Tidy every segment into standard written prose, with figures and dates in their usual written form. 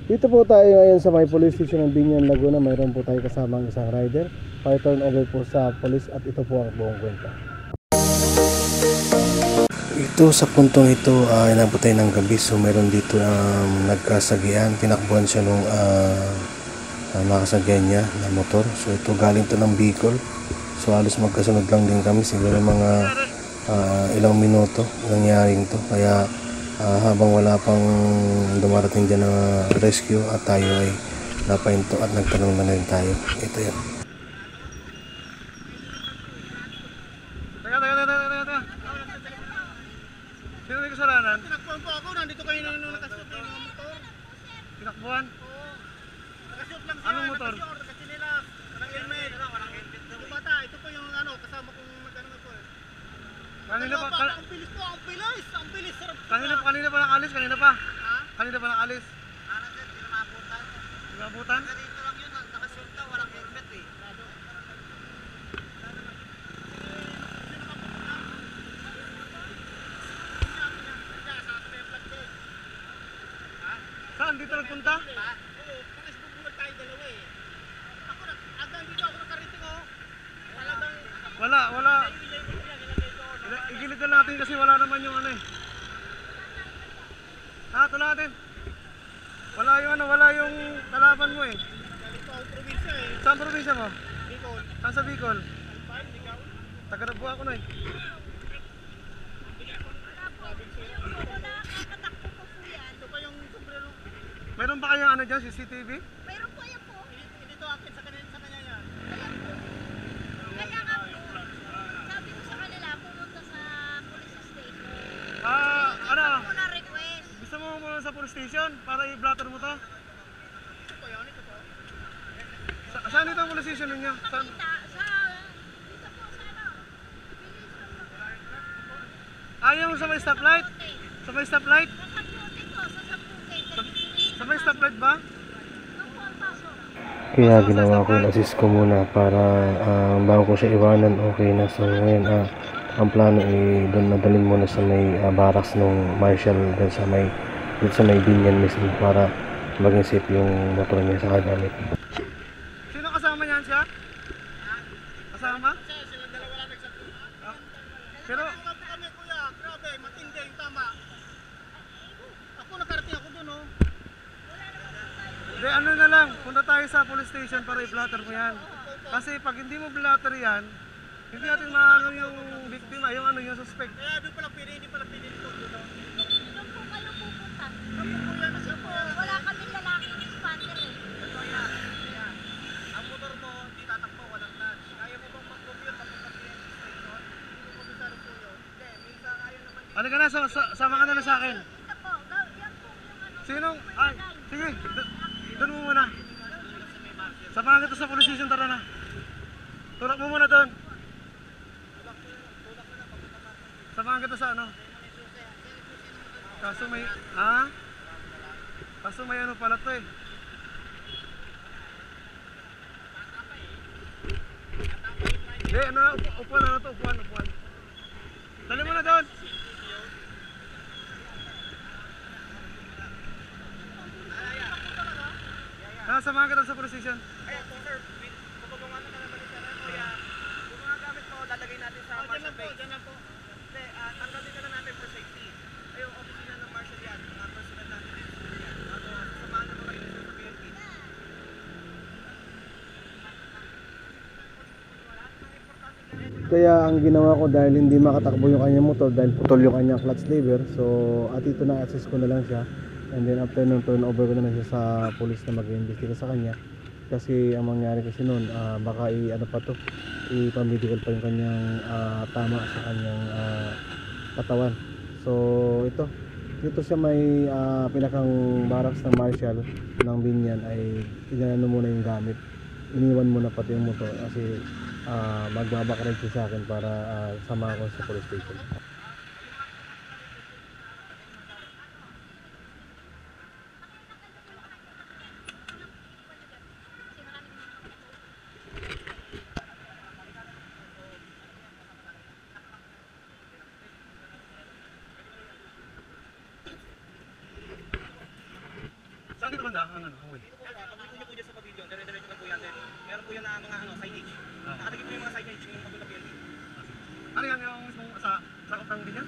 Dito po tayo ngayon sa may police station ng Binyan, Laguna. Mayroon po tayo kasamang isang rider. Pa-turn over po sa police at ito po ang buong kwenta. Ito sa puntong ito, inabot tayo ng gabi. So mayroon dito nagkasagian. Tinakbuhan siya nung nakasagyan niya na motor. So ito galing to ng Bicol. So halos magkasunod lang din kami. Siguro mga ilang minuto nangyaring to. Kaya habang wala pang dumarating dyan na rescue at tayo ay napahinto at nagtanong na rin tayo. Ito yan. Teka. Sino may kasalanan? Tinakbuhan po ako, nandito kayo nung nakasuot yung mga motor. Tinakbuhan? Oo. Nakasuot lang siya, Anong motor? nakachinilas, walang helmet. Ito bata, ito po yung kasama kong magkano po eh. Kanina pa, Ang bilis po, ang bilis. kanina pa nakalis, kanina pa. Ha? Kanina pa nakalis. Sir, pinamabutan. Nabutan? Dito lang yun, nakasuot lang, walang helmet eh. Saan? Dito nagpunta? Oo, pakis bubuhat tayo dalawa eh. Ako, hanggang dito ako nakariting oh. Talagang, Wala. Igilid na natin kasi wala naman yung ano eh. Ito natin. Wala yung kalaban mo eh. galing pa ako probinsya eh. Saan probinsya mo? Bicol. Saan sa Bicol? Alpine, ikaw. Taga-Nagbuha ako na eh. Ito pa yung sombrero. Meron ba kayong ano dyan, CCTV? Mayroon po yan po. Dito akin sa kanya yan. Kaya nga po, sabi ko sa kanila, pumunta sa police station. Ano? Ako na request. Gusto mo muna sa police station para i-blatter mo to? Ito po yun, ito po. Saan dito ang police station ninyo? Saan? Kita sa, dito po sa ano, Ayaw sa may stoplight? Sa may stoplight? sa Sampute po, sa Sampute. Sa may stoplight ba? Doon po ang pasok. Kaya ginawa ko yung assist ko muna para bago ko siya iwanan, okay na. So ngayon ang plano ay doon nadalhin muna sa may barracks ng marshal doon sa may Binyan mismo para maging safe yung motor niya sa gamit. Sino kasama niyan siya? Kasama? Sila dalawa lang nagsasabi. Pero Mga po kami kuya, grabe, matindi yung tama. Ako nakarating ako dun oh. de ano na lang, punta tayo sa police station para i-blatter mo yan. Kasi pag hindi mo blatter yan, hindi natin maano yung biktima, yung suspect. Kaya doon pala pili, hindi pala pili ko dun oh. Doon po kayo pupunta. Ako kuya, nasa po. Wala kami lalaking expander eh. Kuya, ang motor mo, hindi tatakbo, walang clutch. Kaya mo bang mag-compute papunta sa station? Hindi mo komisaro po yun. Hindi, minsan kaya naman dito. Ano ka na, sama ka na lang sa akin. Ito po, yan po yung ano. Sinong, sige, doon mo muna. Samahan kita sa police station, tara na. Tulak mo muna doon. Samahan kita sa ano. Kaso may ano pala to eh. Upuan. Dali mo na doon. Samahan kita sa police station. Ay, ito sir, tutulungan na naman ni sir. Kuya, yung mga gamit mo, lalagay natin sa marshal base. Dyan lang po. Hindi, tanggalin na lang natin for safety. Ay, yung opisina ng marshal yan, mga personal natin dito. Ako, sasamahan na mo kayo sa PNP. Kaya ang ginawa ko dahil hindi makatakbo yung kanyang motor dahil putol yung kanyang clutch lever, so at ito na assist ko na lang siya. And then after nun, turn over ko na lang siya sa police na mag-iimbestiga sa kanya. Kasi ang mangyari kasi noon, baka i-pamedical pa yung kanyang tama sa kanyang katawan. So dito siya may pinakang barracks ng marshal ng Binyan ay inano muna yung gamit. Iniwan muna pati yung motor kasi magbabakaran siya sa akin para sama ako sa police station. Saan dito? naman ano, okay. Pag dito nyo po dyan sa pavilion, dire-diretso lang po yan. Then, meron po yan na mga signage. Nakadikit po yung mga signage yung papunta PNP. Ano yan yung mismong sa kapang ganyan?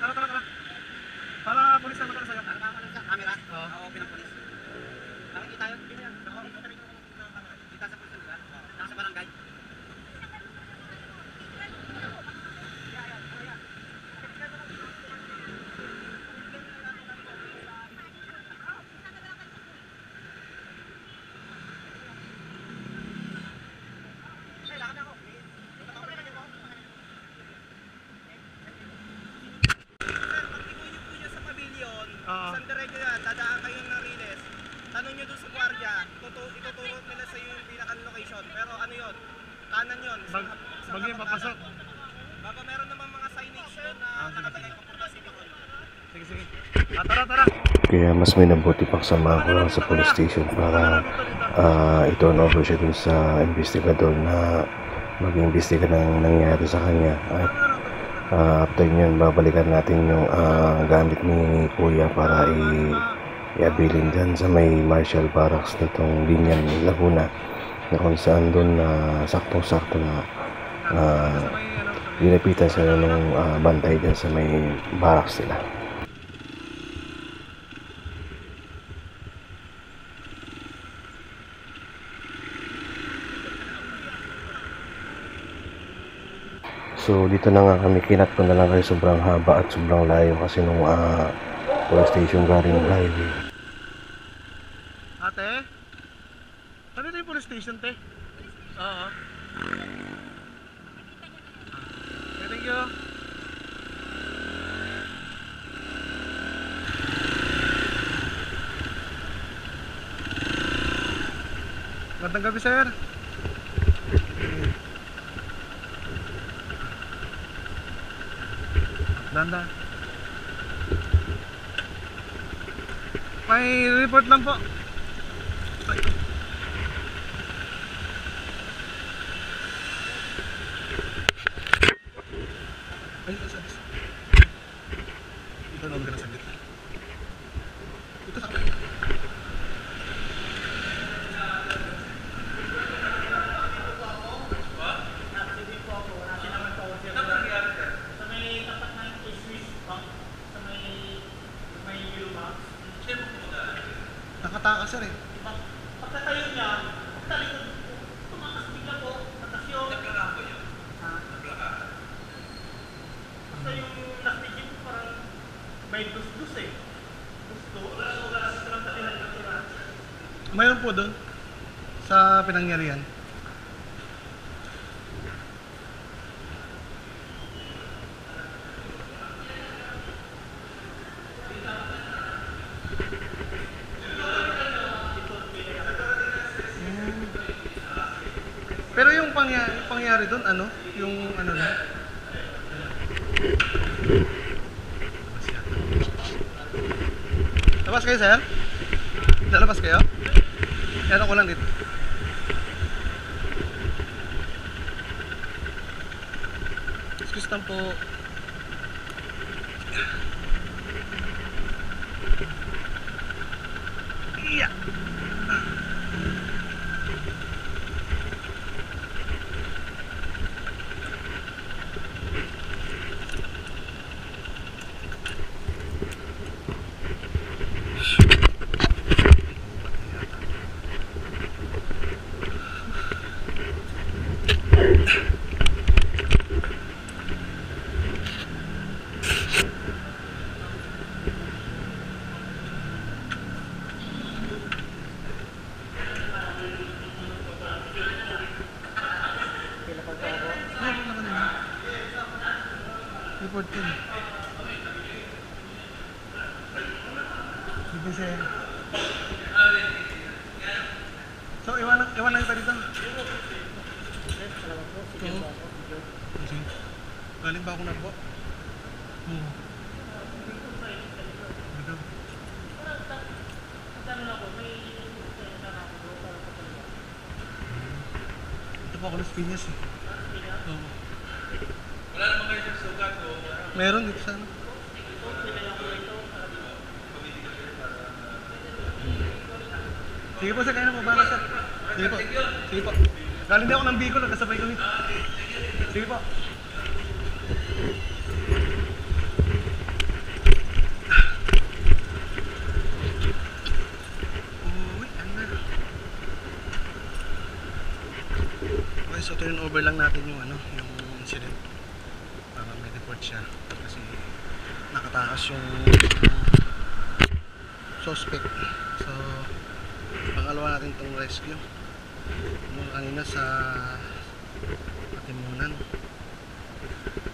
Tara. Para pulis na matala sa'yo. Camera? Oo. Oo, pinapulis. Nakikita yun? Kita sa pulis, di ba? Nasa barangay. Isang diretso yan, dadaan kayo ng Riles. Tanong nyo doon sa gwardiya, ituturo nila sa iyo yung pinaka-location. Pero ano yun? Kanan yun. Bagay papasok. Baka meron naman mga signage doon na nakalagay papunta City Hall. Sige. Tara. Kaya mas may nabuti pang samahan ko lang sa police station para i-turn over siya dun sa investigador na mag-imbestiga ng nangyari sa kanya. At after yun, babalikan natin yung gamit ni Kuya para i-abilin dyan sa may Marshall Barracks nitong Binyan, Laguna, na kung saan doon saktong-sakto na dinapitan sila ng bantay dyan sa may barracks nila. So dito na nga kami, kinat ko na lang kayo, sobrang haba at sobrang layo kasi nung police station galing highway. Ate? Ano na yung police station, te? Oo. Okay, thank you. Magandang gabi, sir. Danda. May report lang po. Ay, sabis. Ito naman ka na saglit. Ito sa kapit. Nakataka, sir, eh. Pagkatayo niya, talikod, tumakas bigla po, natasyon. Naglaka po yun? Ha? Naglaka. Basta yung nakbigit parang may dus-dus eh. Gusto, oras lang sa pinagkakira. Mayroon po doon sa pinangyarihan. Pero yung pangyari doon, ano? Yung ano na? Labas kayo, sir? Lalabas kayo? Ano ko lang dito. Excuse lang po. Yeah. Report ko. Sige, sir. So, iwan lang tayo dito. Sige. Galing ba ako na po? Oo. Dito. po ako Las Piñas eh. Oo. Wala naman kayo sa sugat o? Meron dito sana. Sige po sir, kaya na po ba sir? Sige po. Sige po. Galing din ako ng Bicol, nagkasabay kami. Sige po. Uy, ano na? Okay, so turn over lang natin yung ano, yung incident. Para may report siya. Kasi nakatakas yung suspect. So, pangalawa natin itong rescue. Ano kanina sa Patimunan,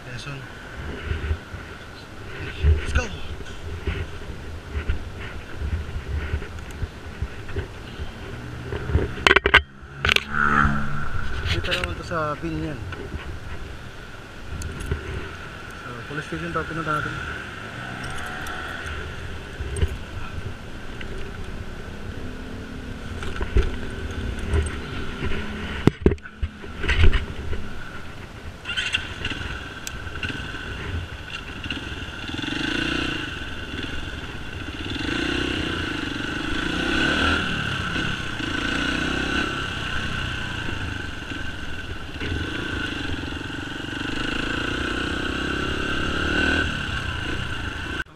Quezon. Let's go! Dito naman ito sa Binyan. So, police station ito pinunta natin.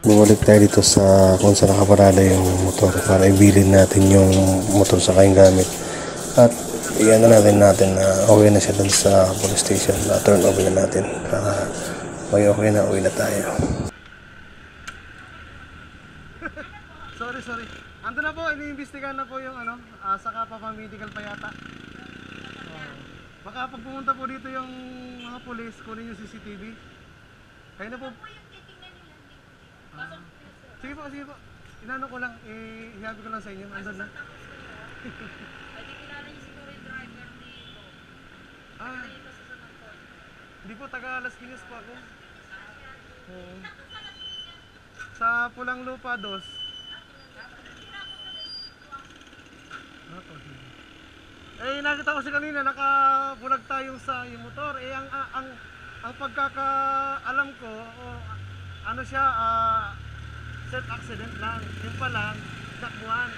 Bumalik tayo dito sa kung saan nakaparada yung motor para ibilin natin yung motor sa kayong gamit. At iyan na natin na okay na siya dun sa police station. Na-turn over na natin para may okay na, uwi na tayo. Sorry. Ando na po, iniimbestigahan na po yung ano, saka pa medical pa yata. Baka pag pumunta po dito yung mga police, kunin yung CCTV. Kaya na po. Sige po. Inano ko lang, ihabi ko lang sa inyo. Andun na. Pwede kilala niyo siguro yung driver dito. Ah, Dito sa Sanangkot. hindi po, taga Las Piñas po ako. Oo. Sa Pulang Lupa, 2. Nakita ko si kanina, nakabulag tayong sa yung motor. Ang pagkakaalam ko, ano siya, self accident lang. Yung pala, takbuhan.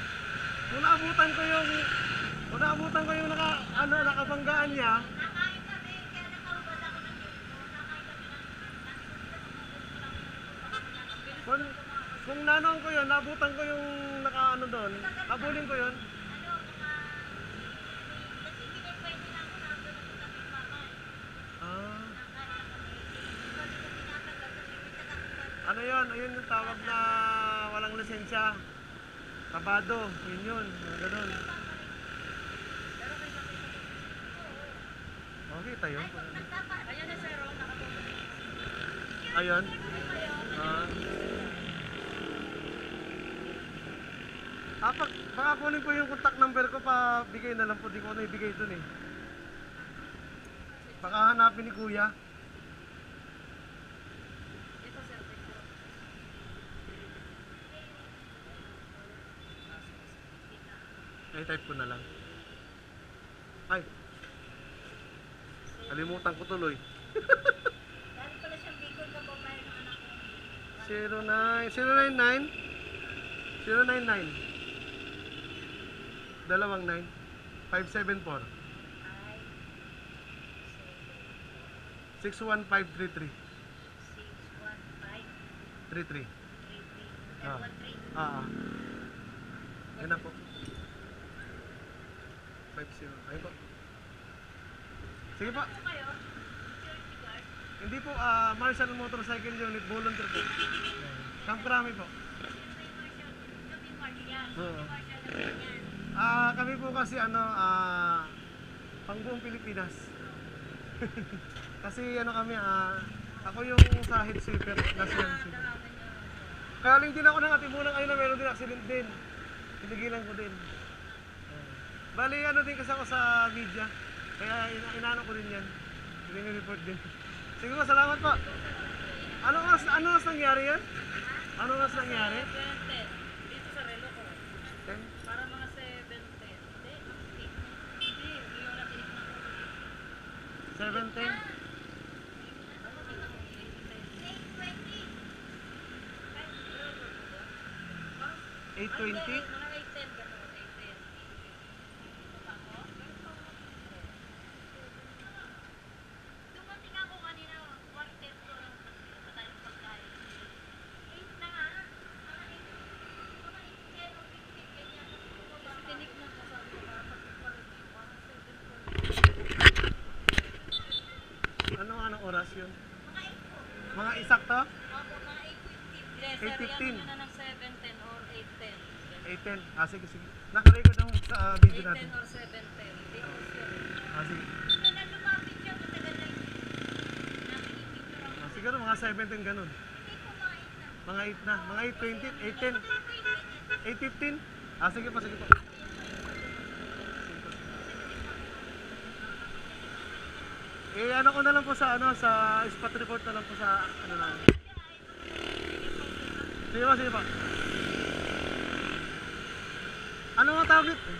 Kung naabutan ko yung nakabanggaan niya. Kung nanong ko yun, naabutan ko yung nakaano doon, habulin ko yun. Ano yun? Ayun yung tawag na walang lisensya. Kabado. Yun. Ganun. Okay tayo. Ayun na sir, nakatulog. Ayun. Baka kunin ko yung contact number ko, pa bigay na lang po. Di ko na ibigay dun eh. Baka hanapin ni kuya. Ito sir, picture. I-type ko na lang. Ay. Kalimutan ko tuloy. Dahil pala siyang Bicol, kababayan ng anak ko. 099 Dalawang 9 574 61533 33 Yan na po. 50. Ayun po. Sige po. Hindi po, Marshall Motorcycle Unit, volunteer po. Camp Crami po. Oo. Kami po kasi pangbuong Pilipinas. Kasi kami, ako yung sa head sweeper, national sweeper. Kaya lang din ako ng Atimunan ngayon na meron din accident din. Pinigilan ko din. Bali, din kasi ako sa media. Kaya inaano ko din yan. Report din. Sige po, salamat po. Ano oras nangyari yan? Ano oras nangyari? 7:10. Dito sa relo ko. Para mga 7:10. Hindi, hindi yun ang tinignan ko. 7:10. 8:20. Mga 8:10 gano'n, 8:10. Dumating ako kanina, quarter to lang pa tayong pagkain. 8 na nga. Mga 8, mga 8:10 o 15, ganyan. Tapos tinikman ko sabi ko, parang pagpaparin ko, parang 7:40. Anong oras yun? Mga 8 po. Mga isakto? Opo, mga 8:15. Yes, 8:15. sir, yan nyo na ng 7:10 or 8:10. 8:10. Ah, sige, sige. Nakarecord ako sa video 8:10 natin. or 7:10. Hindi ako sure. Ah, sige. Kaya na lumapit siya, matagal na yung nakikipicture ako. Ah, siguro mga 7:10 ganun. Hindi po, mga 8 na. Mga 8 na. Mga 8:20, 8:10, 8:15. Ah, sige pa, sige pa. Eh, ano ko na lang po sa spot report na lang po sa lang. Sige pa, sige pa. Ano nga tawag nito?